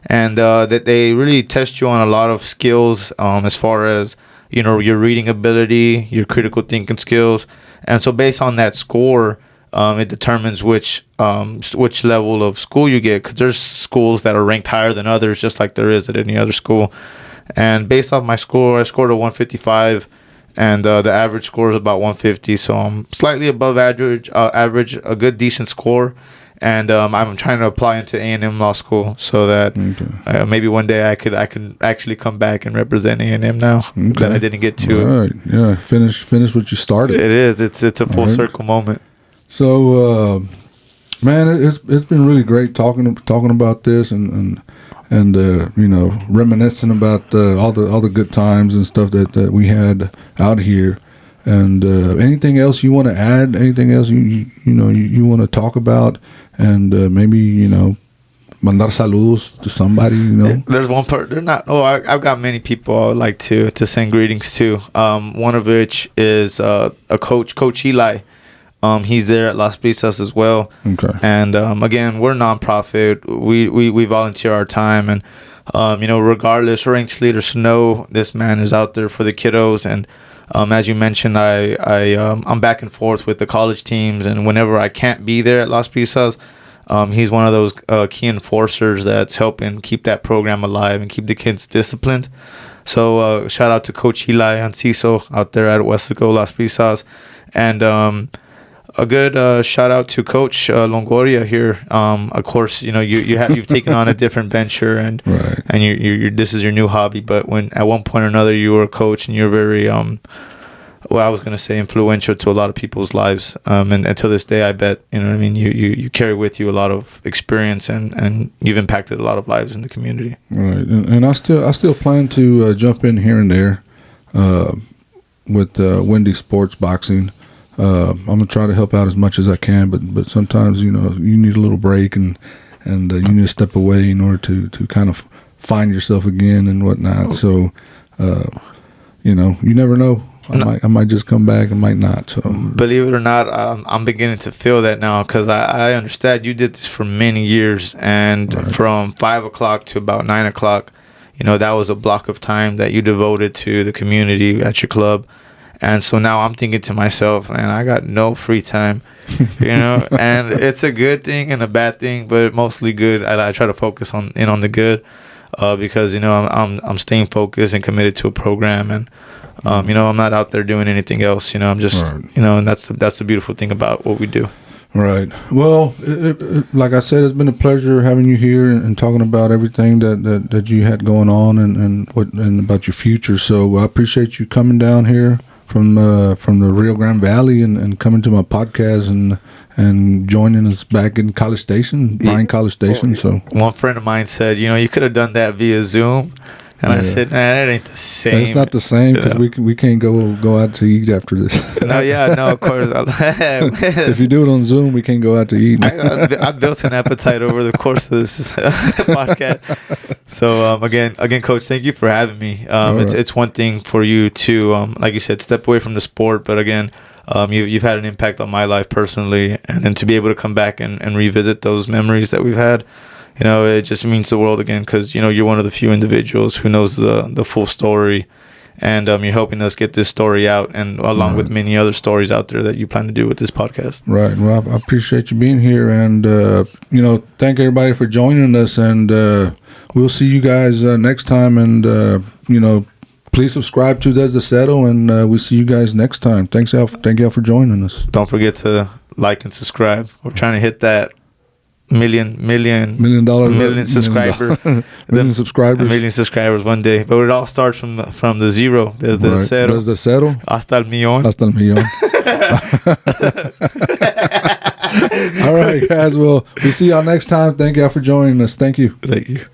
and that they really test you on a lot of skills as far as your reading ability, your critical thinking skills, and so based on that score, it determines which level of school you get, because there's schools that are ranked higher than others, just like there is at any other school. And based off my score, I scored a 155, and the average score is about 150. So I'm slightly above average, a good decent score. And I'm trying to apply into A&M law school so that maybe one day I could actually come back and represent A&M now that I didn't get to. All right, yeah, finish what you started. It is. It's a full circle moment. So, man, it's been really great talking about this and reminiscing about all the good times and stuff that we had out here. And anything else you want to add? Anything else you want to talk about? And maybe mandar saludos to somebody. There's one part. They're not. Oh, I've got many people I would like to send greetings to. One of which is a Coach Eli. He's there at Las Brisas as well. Okay. And again, we're a nonprofit. We volunteer our time, and regardless, ranks leaders know this man is out there for the kiddos. And as you mentioned, I'm back and forth with the college teams, and whenever I can't be there at Las Brisas, he's one of those key enforcers that's helping keep that program alive and keep the kids disciplined. So shout out to Coach Eli Anciso out there at Weslaco, Las Brisas, and a good shout out to Coach Longoria here. Of course, you've taken on a different venture, and right. And you this is your new hobby. But when at one point or another you were a coach, and you're very I was gonna say influential to a lot of people's lives. And to this day, I bet you carry with you a lot of experience, and you've impacted a lot of lives in the community. Right, and I still plan to jump in here and there with Wendy Sports Boxing. I'm gonna try to help out as much as I can, but sometimes you need a little break and you need to step away in order to kind of find yourself again and whatnot. So you never know. I might just come back, I might not. So believe it or not, I'm beginning to feel that now, because I understand you did this for many years, and right. From 5 o'clock to about 9 o'clock, that was a block of time that you devoted to the community at your club. And so now I'm thinking to myself, man, I got no free time, and it's a good thing and a bad thing, but mostly good. I try to focus on the good, because I'm staying focused and committed to a program, and I'm not out there doing anything else. I'm just right. And that's the beautiful thing about what we do. Right. Well, like I said, it's been a pleasure having you here and talking about everything that you had going on and about your future. So I appreciate you coming down here the Rio Grande Valley and coming to my podcast and joining us back in College Station, Bryan College Station. So one friend of mine said, you could have done that via Zoom. And I said, man, it ain't the same. It's not the same because we can't go out to eat after this. No, of course. If you do it on Zoom, we can't go out to eat. I built an appetite over the course of this podcast. So again, Coach, thank you for having me. It's one thing for you to, like you said, step away from the sport, but again, you've had an impact on my life personally, and then to be able to come back and revisit those memories that we've had. It just means the world again because, you're one of the few individuals who knows the full story, and you're helping us get this story out, and along with many other stories out there that you plan to do with this podcast. Right. Well, I appreciate you being here, and, thank everybody for joining us, and we'll see you guys next time, and, please subscribe to Desde Cero, and we'll see you guys next time. Thank y'all for joining us. Don't forget to like and subscribe. We're trying to hit that million subscribers. Million subscribers. A million subscribers one day. But it all starts from the zero. Desde cero. Desde cero. Hasta el millón. All right, guys. Well, we'll see y'all next time. Thank y'all for joining us. Thank you. Thank you.